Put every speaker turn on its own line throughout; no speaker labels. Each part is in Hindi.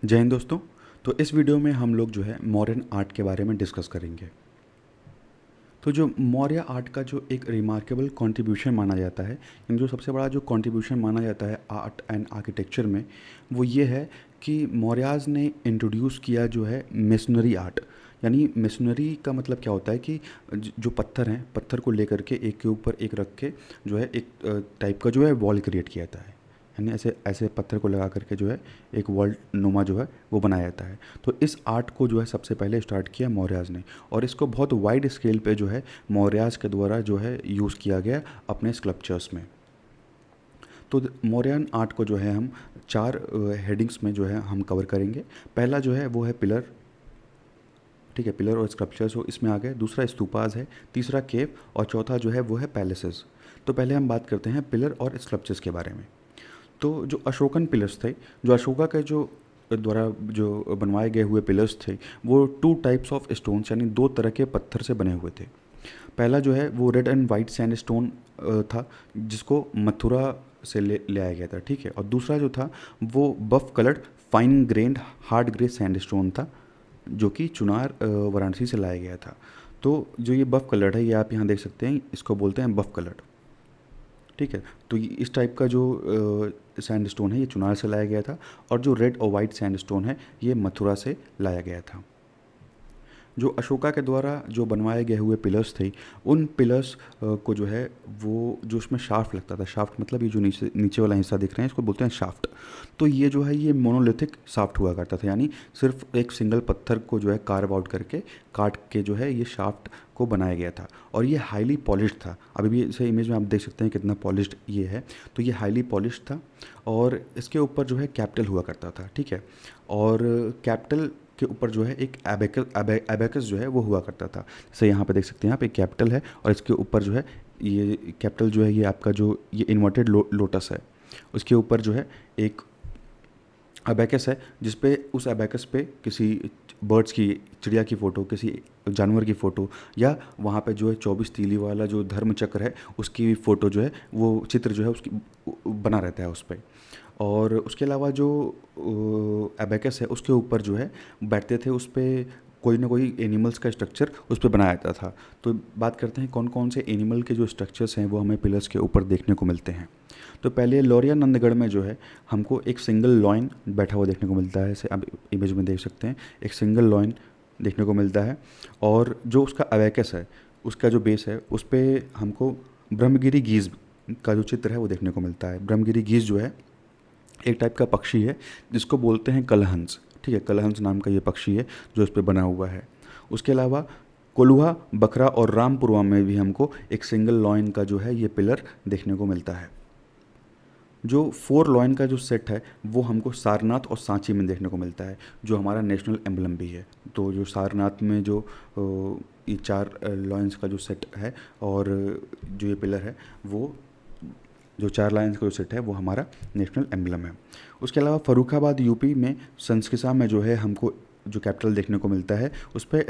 जय हिंद दोस्तों। तो इस वीडियो में हम लोग जो है मौर्यन आर्ट के बारे में डिस्कस करेंगे। तो जो मौर्य आर्ट का जो एक रिमार्केबल कंट्रीब्यूशन माना जाता है, इन जो सबसे बड़ा जो कंट्रीब्यूशन माना जाता है आर्ट एंड आर्किटेक्चर में, वो ये है कि मौर्याज ने इंट्रोड्यूस किया जो है मेसनरी आर्ट। यानी मेसनरी का मतलब क्या होता है कि जो पत्थर हैं, पत्थर को लेकर के एक के ऊपर एक रख के जो है एक टाइप का जो है वॉल क्रिएट किया जाता है। यानी ऐसे ऐसे पत्थर को लगा करके जो है एक वॉल नुमा जो है वो बनाया जाता है। तो इस आर्ट को जो है सबसे पहले स्टार्ट किया मौर्याज ने, और इसको बहुत वाइड स्केल पे जो है मौर्याज के द्वारा जो है यूज़ किया गया अपने स्कल्पचर्स में। तो मौर्यन आर्ट को जो है हम चार हेडिंग्स में जो है हम कवर करेंगे। पहला जो है वो है पिलर, ठीक है, पिलर और स्कल्पचर्स वो इसमें आ गए। दूसरा स्तूपाज है, तीसरा केव, और चौथा जो है वो है पैलेसेस। तो पहले हम बात करते हैं पिलर और स्कल्पचर्स के बारे में। तो जो अशोकन पिलर्स थे, जो अशोका के जो द्वारा जो बनवाए गए हुए पिलर्स थे, वो टू टाइप्स ऑफ स्टोन्स यानी दो तरह के पत्थर से बने हुए थे। पहला जो है वो red and white sand stone था, जिसको मथुरा से ले आया गया था, ठीक है। और दूसरा जो था वो buff coloured fine grained hard grey sandstone था, जो कि चुनार वाराणसी से लाया गया था। तो जो ये बफ कलर्ड है, ये आप यहाँ देख सकते हैं, इसको बोलते हैं बफ कलर्ड, ठीक है। तो ये इस टाइप का जो सैंड स्टोन है ये चुनार से लाया गया था, और जो रेड और वाइट सैंड स्टोन है ये मथुरा से लाया गया था। जो अशोका के द्वारा जो बनवाए गए हुए पिलर्स थे, उन पिलर्स को जो है वो जो उसमें शाफ्ट लगता था, शाफ्ट मतलब ये जो नीचे नीचे वाला हिस्सा दिख रहे हैं इसको बोलते हैं शाफ्ट। तो ये जो है ये मोनोलिथिक शाफ्ट हुआ करता था, यानी सिर्फ एक सिंगल पत्थर को जो है कार्व आउट करके काट के जो है ये शाफ्ट को बनाया गया था, और ये हाईली पॉलिश्ड था। अभी भी इसे इमेज में आप देख सकते हैं कितना पॉलिश्ड ये है। तो ये हाईली पॉलिश्ड था, और इसके ऊपर जो है कैपिटल हुआ करता था, ठीक है। और कैपिटल के ऊपर जो है एक एबेकस जो है वो हुआ करता था। जैसे यहाँ पे देख सकते हैं आप, एक कैपिटल है और इसके ऊपर जो है ये कैपिटल जो है ये आपका जो ये इन्वर्टेड लोटस है, उसके ऊपर जो है एक अबैकस है, जिस पे उस अबैकस पे किसी बर्ड्स की, चिड़िया की फ़ोटो, किसी जानवर की फ़ोटो, या वहाँ पे जो है 24 तीली वाला जो धर्म चक्र है उसकी फ़ोटो जो है वो चित्र जो है उसकी बना रहता है उस पर। और उसके अलावा जो अबैकस है उसके ऊपर जो है बैठते थे, उस पर कोई ना कोई एनिमल्स का स्ट्रक्चर उस पर बनाया जाता था। तो बात करते हैं कौन कौन से एनिमल के जो स्ट्रक्चर्स हैं वो हमें पिलर्स के ऊपर देखने को मिलते हैं। तो पहले लौरिया नंदगढ़ में जो है हमको एक सिंगल लॉइन बैठा हुआ देखने को मिलता है, जैसे आप इमेज में देख सकते हैं, एक सिंगल लॉइन देखने को मिलता है। और जो उसका अवैकस है, उसका जो बेस है, उस पर हमको ब्रह्मगिरी गीज का जो चित्र है वो देखने को मिलता है। ब्रह्मगिरी गीज जो है एक टाइप का पक्षी है जिसको बोलते हैं कलहंस, ठीक है। कलहंस नाम का ये पक्षी है जो इस पर बना हुआ है। उसके अलावा कोल्हुआ, बकरा और रामपुरवा में भी हमको एक सिंगल लॉइन का जो है ये पिलर देखने को मिलता है। जो 4 लॉइन का जो सेट है वो हमको सारनाथ और सांची में देखने को मिलता है, जो हमारा नेशनल एम्बलम भी है। तो जो सारनाथ में जो ये 4 लॉइंस का जो सेट है, और जो ये पिलर है वो जो 4 लाइन्स का जो सेट है वो हमारा नेशनल एम्बलम है। उसके अलावा फर्रुखाबाद यूपी में संस्किसा में जो है हमको जो कैपिटल देखने को मिलता है उस पर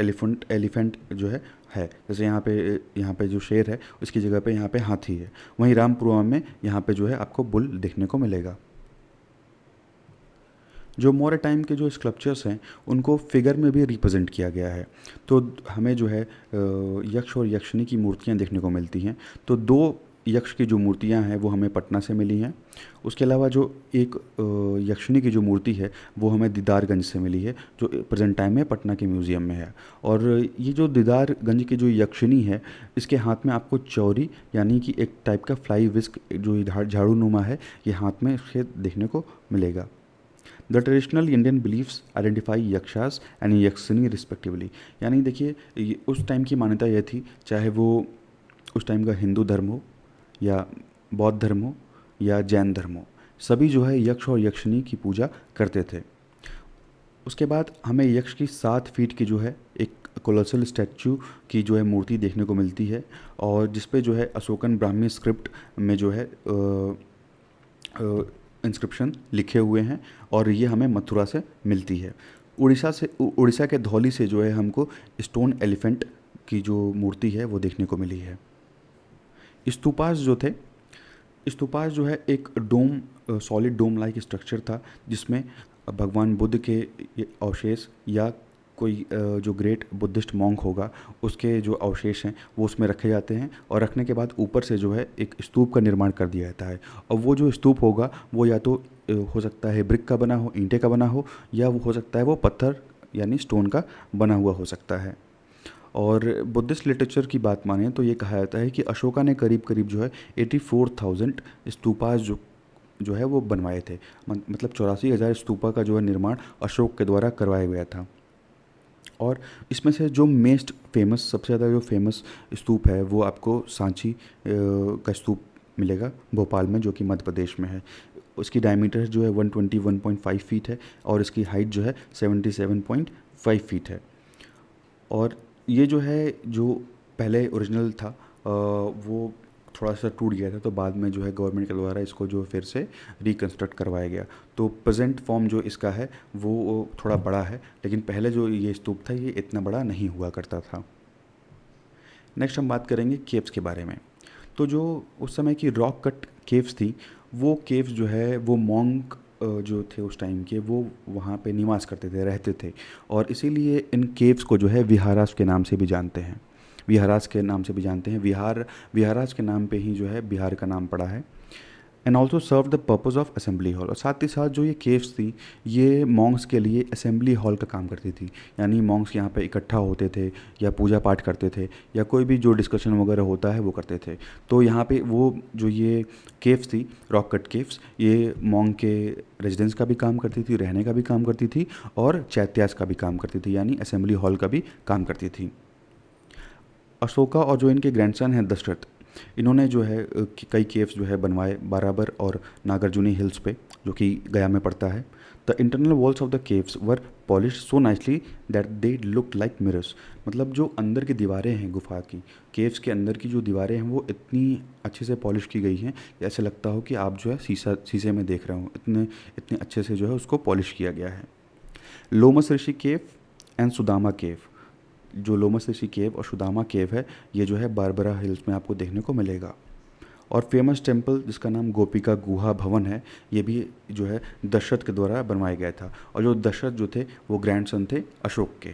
एलिफेंट जो है। जैसे यहाँ पे जो शेर है उसकी जगह पे यहाँ पे हाथी है। वहीं रामपुरवा में यहाँ पे जो है आपको बुल देखने को मिलेगा। जो मौर्य टाइम के जो स्कल्पचर्स हैं उनको फिगर में भी रिप्रेजेंट किया गया है। तो हमें जो है यक्ष और यक्षिणी की मूर्तियाँ देखने को मिलती हैं। तो 2 यक्ष की जो मूर्तियाँ हैं वो हमें पटना से मिली हैं। उसके अलावा जो एक यक्षिणी की जो मूर्ति है वो हमें दीदारगंज से मिली है, जो प्रेजेंट टाइम में पटना के म्यूज़ियम में है। और ये जो दीदारगंज की जो यक्षिणी है, इसके हाथ में आपको चौरी यानी कि एक टाइप का फ्लाई विस्क जो झाड़ू नुमा है, ये हाथ में इसके देखने को मिलेगा। The traditional Indian beliefs identify yakshas and yakshini respectively. यानी देखिए उस टाइम की मान्यता यह थी, चाहे वो उस टाइम का हिंदू धर्म हो या बौद्ध धर्म हो या जैन धर्म हो, सभी जो है यक्ष और यक्षिनी की पूजा करते थे। उसके बाद हमें यक्ष की 7 फीट की जो है एक कोलोसल स्टैचू की जो है मूर्ति देखने को मिलती है, और जिस पे जो है अशोकन ब्राह्मी स्क्रिप्ट में जो है इंस्क्रिप्शन लिखे हुए हैं, और ये हमें मथुरा से मिलती है। उड़ीसा के धौली से जो है हमको स्टोन एलिफेंट की जो मूर्ति है वो देखने को मिली है। स्तूपास जो थे, स्तूपास जो है एक डोम, सॉलिड डोम लाइक स्ट्रक्चर था, जिसमें भगवान बुद्ध के ये अवशेष या कोई जो ग्रेट बुद्धिस्ट मॉन्क होगा उसके जो अवशेष हैं वो उसमें रखे जाते हैं, और रखने के बाद ऊपर से जो है एक स्तूप का निर्माण कर दिया जाता है। और वो जो स्तूप होगा वो या तो हो सकता है ब्रिक का बना हो, ईंटे का बना हो, या वो हो सकता है वो पत्थर यानी स्टोन का बना हुआ हो सकता है। और बुद्धिस्ट लिटरेचर की बात माने तो ये कहा जाता है कि अशोका ने करीब करीब जो है 84,000 स्तूपास जो है वो बनवाए थे। मतलब 84,000 स्तूपा का जो है निर्माण अशोक के द्वारा करवाया गया था। और इसमें से जो मोस्ट फेमस, सबसे ज़्यादा जो फेमस स्तूप है वो आपको सांची का स्तूप मिलेगा भोपाल में, जो कि मध्य प्रदेश में है। उसकी डायमीटर जो है 121.5 फीट है और इसकी हाइट जो है 77.5 फीट है। और ये जो है जो पहले ओरिजिनल था वो थोड़ा सा टूट गया था, तो बाद में जो है गवर्नमेंट के द्वारा इसको जो फिर से रिकंस्ट्रक्ट करवाया गया। तो प्रेजेंट फॉर्म जो इसका है वो थोड़ा बड़ा है, लेकिन पहले जो ये स्तूप था ये इतना बड़ा नहीं हुआ करता था। नेक्स्ट हम बात करेंगे केव्स के बारे में। तो जो उस समय की रॉक कट केव्स थी, वो केव्स जो है वो मॉन्क जो थे उस टाइम के वो वहाँ पे निवास करते थे, रहते थे, और इसीलिए इन केव्स को जो है विहारास के नाम से भी जानते हैं। विहारास के नाम से भी जानते हैं, विहारास के नाम पे ही जो है बिहार का नाम पड़ा है। And also serve the purpose of assembly hall. और साथ ही साथ जो ये केव्स थी ये मॉन्क्स के लिए असेंबली हॉल का काम करती थी, यानी मॉन्क्स यहाँ पे इकट्ठा होते थे या पूजा पाठ करते थे या कोई भी जो डिस्कशन वगैरह होता है वो करते थे। तो यहाँ पे वो जो ये केव्स थी, रॉक कट केव्स, ये मॉन्क के रेजिडेंस का भी काम करती थी, रहने का भी काम करती थी, और चैत्यास का भी काम करती थी, यानी असेंबली हॉल का भी काम करती थी। अशोका और जो इनके ग्रैंडसन हैं दशरथ, इन्होंने जो है कई केव्स जो है बनवाए बाराबर और नागार्जुनी हिल्स पे, जो कि गया में पड़ता है। The internal walls of the caves were polish so nicely that they look like mirrors. मतलब जो अंदर की दीवारें हैं गुफा की, केव्स के अंदर की जो दीवारें हैं वो इतनी अच्छे से पॉलिश की गई हैं कि ऐसे लगता हो कि आप जो है शीशे में देख रहे हो, इतने इतने अच्छे से जो है उसको पॉलिश किया गया है। लोमस ऋषि केव एंड सुदामा केव, जो लोमस ऋषि केव और सुदामा केव है ये जो है बारबरा हिल्स में आपको देखने को मिलेगा। और फेमस टेम्पल जिसका नाम गोपिका गुहा भवन है, ये भी जो है दशरथ के द्वारा बनवाया गया था, और जो दशरथ जो थे वो ग्रैंडसन थे अशोक के।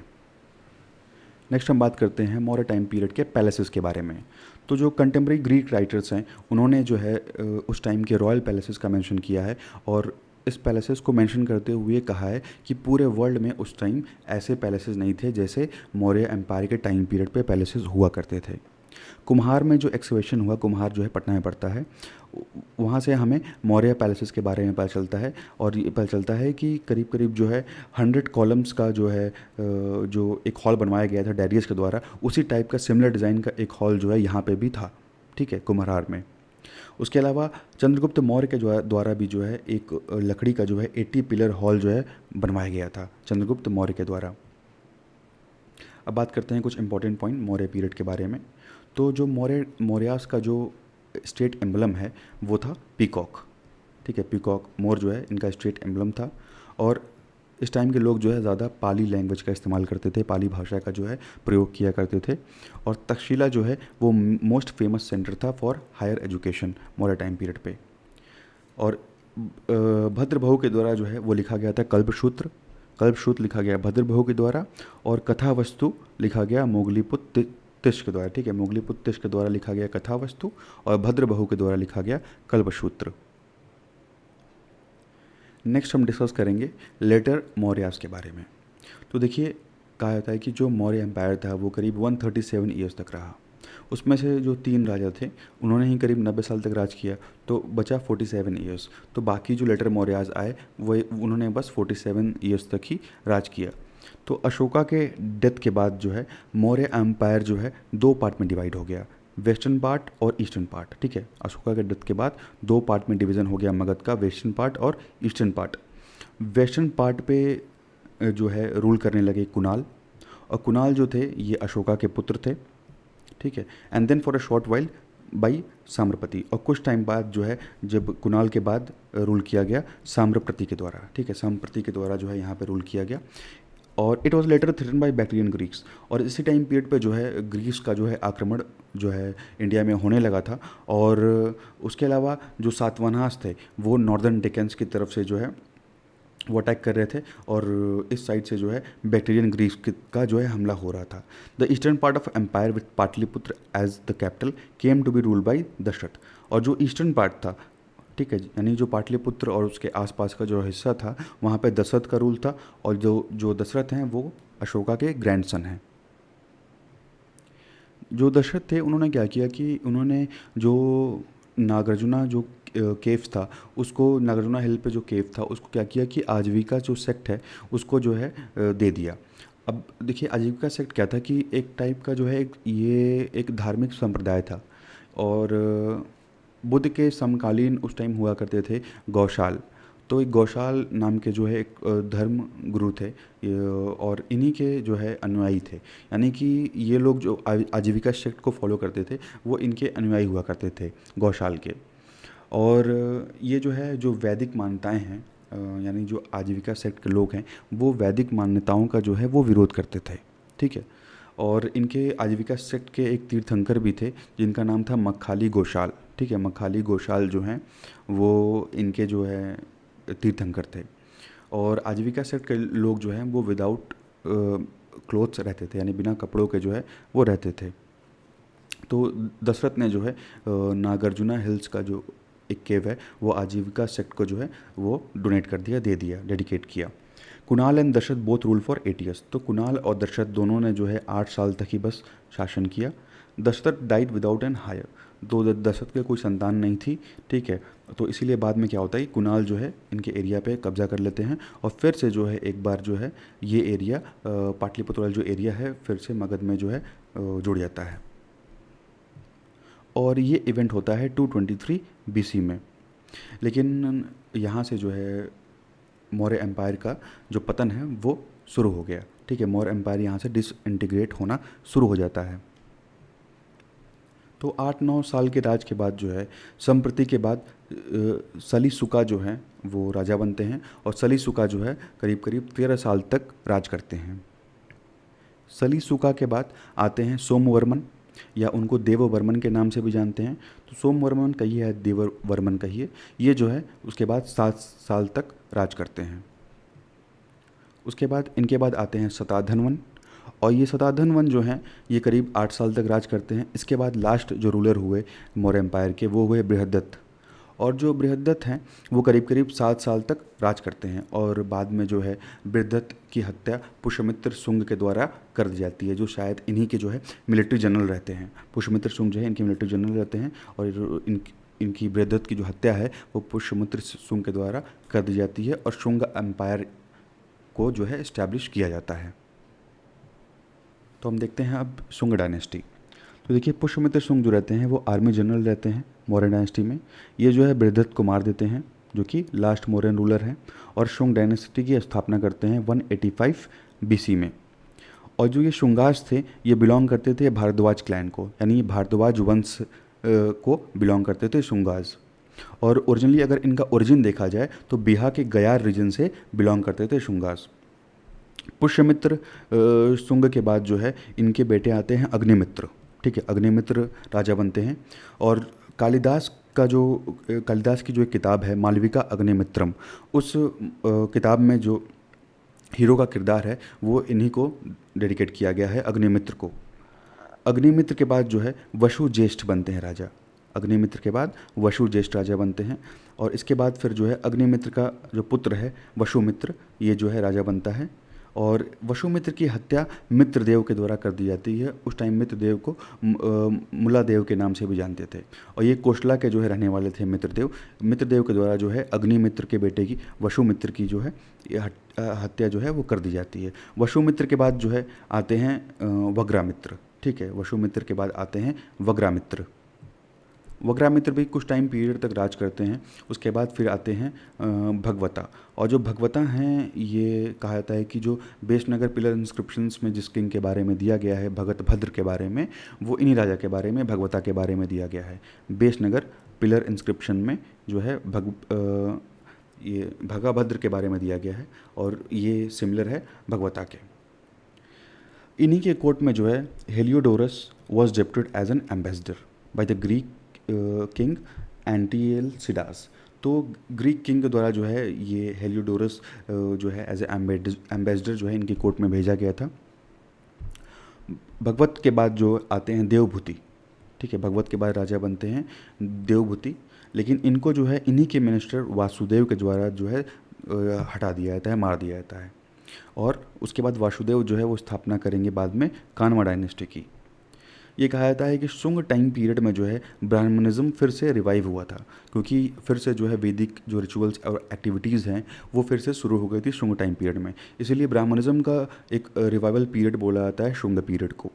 नेक्स्ट हम बात करते हैं मौर्य टाइम पीरियड के पैलेसेस के बारे में। तो जो कंटेम्प्रेरी ग्रीक राइटर्स हैं उन्होंने जो है उस टाइम के रॉयल पैलेसेस का मेंशन किया है, और इस पैलेसेस को मेंशन करते हुए कहा है कि पूरे वर्ल्ड में उस टाइम ऐसे पैलेसेस नहीं थे जैसे मौर्य एम्पायर के टाइम पीरियड पे पैलेसेस हुआ करते थे। कुम्हार में जो एक्सकवेशन हुआ, कुम्हार जो है पटना में पड़ता है, वहाँ से हमें मौर्य पैलेसेस के बारे में पता चलता है। और ये पता चलता है कि करीब करीब जो है 100 कॉलम्स का जो है जो एक हॉल बनवाया गया था डायरियस के द्वारा, उसी टाइप का सिमिलर डिज़ाइन का एक हॉल जो है यहाँ पे भी था, ठीक है, कुम्हार में। उसके अलावा चंद्रगुप्त मौर्य के द्वारा भी जो है एक लकड़ी का जो है 80 पिलर हॉल जो है बनवाया गया था चंद्रगुप्त मौर्य के द्वारा। अब बात करते हैं कुछ इंपॉर्टेंट पॉइंट मौर्य पीरियड के बारे में। तो जो मौर्यास का जो स्टेट एम्बलम है वो था पीकॉक, ठीक है, पीकॉक मोर जो है इनका स्टेट एम्बलम था। और इस टाइम के लोग जो है ज़्यादा पाली लैंग्वेज का इस्तेमाल करते थे, पाली भाषा का जो है प्रयोग किया करते थे। और तक्षशिला जो है वो मोस्ट फेमस सेंटर था for higher education Maurya time period पे। और भद्रबहू के द्वारा जो है वो लिखा गया था कल्पसूत्र लिखा गया भद्रबहू के द्वारा, और कथा वस्तु लिखा गया मोगलीपुत्र तिश के द्वारा, ठीक है, मोगलीपुत्र तिश के द्वारा लिखा गया कथा वस्तु, और भद्रबहू के द्वारा लिखा गया कल्पसूत्र। नेक्स्ट हम डिस्कस करेंगे लेटर मौर्यास के बारे में। तो देखिए कहा जाता है कि जो मौर्य एम्पायर था वो करीब 137 ईयर्स तक रहा। उसमें से जो 3 राजा थे उन्होंने ही करीब 90 साल तक राज किया, तो बचा 47 ईयर्स। तो बाकी जो लेटर मौर्यास आए वो उन्होंने बस 47 ईयर्स तक ही राज किया। तो अशोका के डेथ के बाद जो है मौर्य एम्पायर जो है 2 पार्ट में डिवाइड हो गया, वेस्टर्न पार्ट और ईस्टर्न पार्ट, ठीक है। अशोका के डेथ के बाद 2 पार्ट में डिवीज़न हो गया मगध का, वेस्टर्न पार्ट और ईस्टर्न पार्ट। वेस्टर्न पार्ट पे जो है रूल करने लगे कुणाल, और कुणाल जो थे ये अशोका के पुत्र थे, ठीक है। And then for a short while by Samprati, और कुछ टाइम बाद जो है जब कुणाल के बाद रूल किया गया साम्रपति के द्वारा, ठीक है, साम्रपति के द्वारा जो है यहाँ पे रूल किया गया। और it was later threaten by Bactrian Greeks, और इसी टाइम पीरियड पे जो है ग्रीक्स का जो है आक्रमण जो है इंडिया में होने लगा था। और उसके अलावा जो सातवाहनास थे वो नॉर्दर्न डेक्कन्स की तरफ से जो है वो अटैक कर रहे थे और इस साइड से जो है बैक्टीरियन ग्रीस का जो है हमला हो रहा था। The eastern part of empire with Pataliputra as the capital came to be ruled by Dasharatha. और जो ईस्टर्न पार्ट था, ठीक है, यानी जो पाटलिपुत्र और उसके आसपास का जो हिस्सा था वहाँ पे दशरथ का रूल था, और जो जो दशरथ हैं वो अशोका के ग्रैंडसन हैं। जो दशरथ थे उन्होंने क्या किया कि उन्होंने जो नागार्जुना जो केव था उसको, नागार्जुना हिल पे जो केव था उसको क्या किया कि आजीविका जो सेक्ट है उसको जो है दे दिया। अब देखिए आजीविका सेक्ट क्या था कि एक टाइप का जो है ये एक धार्मिक संप्रदाय था, और बुद्ध के समकालीन उस टाइम हुआ करते थे गौशाल। तो एक गौशाल नाम के जो है एक धर्म गुरु थे, और इन्हीं के जो है अनुयायी थे। यानी कि ये लोग जो आजीविका सेक्ट को फॉलो करते थे वो इनके अनुयायी हुआ करते थे गौशाल के। और ये जो है जो वैदिक मान्यताएं हैं, यानी जो आजीविका सेक्ट के लोग हैं वो वैदिक मान्यताओं का जो है वो विरोध करते थे, ठीक है। और इनके आजीविका सेक्ट के एक तीर्थंकर भी थे जिनका नाम था मक्खाली गोशाल, ठीक है। मक्खाली गोशाल जो हैं वो इनके जो है तीर्थंकर थे। और आजीविका सेक्ट के लोग जो हैं वो विदाउट क्लोथ्स रहते थे, यानी बिना कपड़ों के जो है वो रहते थे। तो दशरथ ने जो है नागार्जुना हिल्स का जो एक केव है वो आजीविका सेक्ट को जो है वो डोनेट कर दिया, दे दिया, डेडिकेट किया। Kunal and Dasharatha both rule for 8 years. तो कुणाल और दशरथ दोनों ने जो है 8 साल तक ही बस शासन किया। Dasharatha died without an heir. तो दशरथ के कोई संतान नहीं थी, ठीक है। तो इसीलिए बाद में क्या होता है कि कुणाल जो है इनके एरिया पे कब्जा कर लेते हैं, और फिर से जो है एक बार जो है ये एरिया पाटलिपुत्र वाला जो एरिया है फिर से मगध में जो है जुड़ जाता है। और ये इवेंट होता है 223 BC में। लेकिन यहाँ से जो है मौर्य एम्पायर का जो पतन है वो शुरू हो गया, ठीक है। मौर्य एम्पायर यहाँ से डिसइंटीग्रेट होना शुरू हो जाता है। तो 8-9 साल के राज के बाद जो है संप्रति के बाद सलीसुका जो है वो राजा बनते हैं, और सलीसुका जो है करीब करीब 13 साल तक राज करते हैं। सलीसुका के बाद आते हैं सोमवर्मन, या उनको देववर्मन के नाम से भी जानते हैं। तो सोमवर्मन कहिए या देववर्मन कहिए, ये जो है उसके बाद 7 साल तक राज करते हैं। उसके बाद इनके बाद आते हैं शताधनवन, और ये शताधनवन जो हैं ये करीब 8 साल तक राज करते हैं। इसके बाद लास्ट जो रूलर हुए मौर्य एम्पायर के वो हुए बृहद्रथ, और जो बृहद्रथ हैं वो करीब करीब 7 साल तक राज करते हैं। और बाद में जो है बृहद्रथ की हत्या पुष्यमित्र शुंग के द्वारा कर दी जाती है, जो शायद इन्हीं के जो है मिलिट्री जनरल रहते हैं। पुष्यमित्र शुंग जो है इनके मिलिट्री जनरल रहते हैं, और इनकी बृहद्रथ की जो हत्या है वो पुष्यमित्र शुंग के द्वारा कर दी जाती है, और शुंग एम्पायर को जो है इस्टेब्लिश किया जाता है। तो हम देखते हैं अब शुंग डायनेस्टी। तो देखिए पुष्यमित्र शुंग जो रहते हैं वो आर्मी जनरल रहते हैं मौर्य डायनेस्टी में। ये जो है बृहद्रथ को मार देते हैं जो कि लास्ट मौर्यन रूलर हैं, और शुंग डायनेस्टी की स्थापना करते हैं 185 BC में। और जो ये शुंगास थे ये बिलोंग करते थे भारद्वाज क्लैन को, यानी भारद्वाज वंश को बिलोंग करते थे शुंगास। और ओरिजिनली अगर इनका ओरिजिन देखा जाए तो बिहार के गयार रीजन से बिलोंग करते थे शुंगास। पुष्यमित्र शुंग के बाद जो है इनके बेटे आते हैं अग्निमित्र, ठीक है। अग्निमित्र राजा बनते हैं, और कालिदास की जो एक किताब है मालविका अग्निमित्रम, उस किताब में जो हीरो का किरदार है वो इन्हीं को डेडिकेट किया गया है, अग्निमित्र को। अग्निमित्र के बाद जो है वशु ज्येष्ठ बनते हैं राजा। अग्निमित्र के बाद वशु ज्येष्ठ राजा बनते हैं, और इसके बाद फिर जो है अग्निमित्र का जो पुत्र है वशुमित्र, ये जो है राजा बनता है। और वशुमित्र की हत्या मित्रदेव के द्वारा कर दी जाती है। उस टाइम मित्रदेव को मुलादेव के नाम से भी जानते थे, और ये कोशला के जो है रहने वाले थे मित्रदेव के द्वारा जो है अग्निमित्र के बेटे की वशुमित्र की जो है हत्या जो है वो कर दी जाती है। वशुमित्र के बाद जो है आते हैं वग्रामित्र, ठीक है। वशुमित्र के बाद आते हैं वग्रामित्र। वग्रामित्र भी कुछ टाइम पीरियड तक राज करते हैं। उसके बाद फिर आते हैं भगवता, और जो भगवता हैं ये कहा जाता है कि जो बेशनगर पिलर इंस्क्रिप्शंस में जिस किंग के बारे में दिया गया है भगत भद्र के बारे में, वो इन्हीं राजा के बारे में भगवता के बारे में दिया गया है। बेशनगर पिलर इंस्क्रिप्शन में जो है ये भगाभद्र के बारे में दिया गया है, और ये सिमिलर है भगवता के। इन्हीं के कोर्ट में जो है Heliodorus was deputed as an ambassador by the Greek king Antialcidas. तो तो ग्रीक किंग के द्वारा जो है ये हेलियोडोरस जो है एज ए एम्बेसडर जो है इनकी कोर्ट में भेजा गया था। भगवत के बाद जो आते हैं देवभूति, ठीक है, भगवत के बाद राजा बनते हैं देवभूति, लेकिन इनको जो है इन्हीं के मिनिस्टर वासुदेव के द्वारा जो है हटा दिया जाता है, मार दिया जाता है। और उसके बाद वासुदेव जो है वो स्थापना करेंगे बाद में कान्वा डायनेस्टी की। ये कहा जाता है कि शुंग टाइम पीरियड में जो है ब्राह्मणिज्म फिर से रिवाइव हुआ था, क्योंकि फिर से जो है वैदिक जो रिचुअल्स और एक्टिविटीज़ हैं वो फिर से शुरू हो गई थी शुंग टाइम पीरियड में, इसीलिए ब्राह्मणिज्म का एक रिवाइवल पीरियड बोला जाता है शुंग पीरियड को।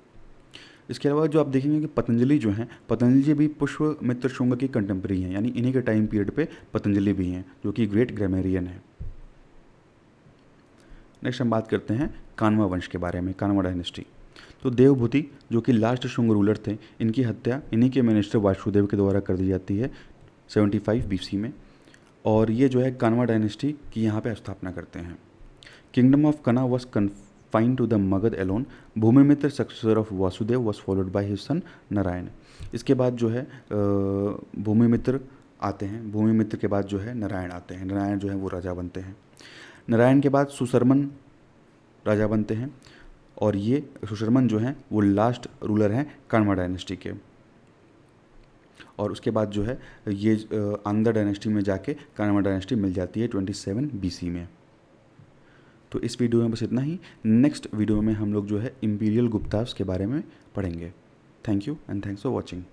इसके अलावा जो आप देखेंगे कि पतंजलि जो हैं, पतंजलि भी पुष्यमित्र शुंग की कंटेम्प्रेरी हैं, यानी इन्हीं के टाइम पीरियड पे पतंजलि भी हैं, जो कि ग्रेट ग्रामेरियन है। नेक्स्ट हम बात करते हैं कान्वा वंश के बारे में, कान्वा डायनेस्टी। तो देवभूति जो कि लास्ट शुंग रूलर थे, इनकी हत्या इन्हीं के मिनिस्टर वासुदेव के द्वारा कर दी जाती है 75 BC में, और ये जो है कान्वा डायनेस्टी की यहाँ पे स्थापना करते हैं। Kingdom of Kanva was confined to the Magadha alone. Bhumimitra successor of Vasudeva was followed by his son Narayana. इसके बाद जो है भूमिमित्र आते हैं, भूमिमित्र के बाद जो है नारायण आते हैं, नारायण जो है वो राजा बनते हैं। नारायण के बाद सुशर्मन राजा बनते हैं, और ये सुशर्मन जो हैं वो लास्ट रूलर हैं कान्वा डायनेस्टी के। और उसके बाद जो है ये आंध्र डायनेस्टी में जाके कान्वा डायनेस्टी मिल जाती है 27 BC में। तो इस वीडियो में बस इतना ही। नेक्स्ट वीडियो में हम लोग जो है इम्पीरियल गुप्तास के बारे में पढ़ेंगे। Thank you and thanks for watching.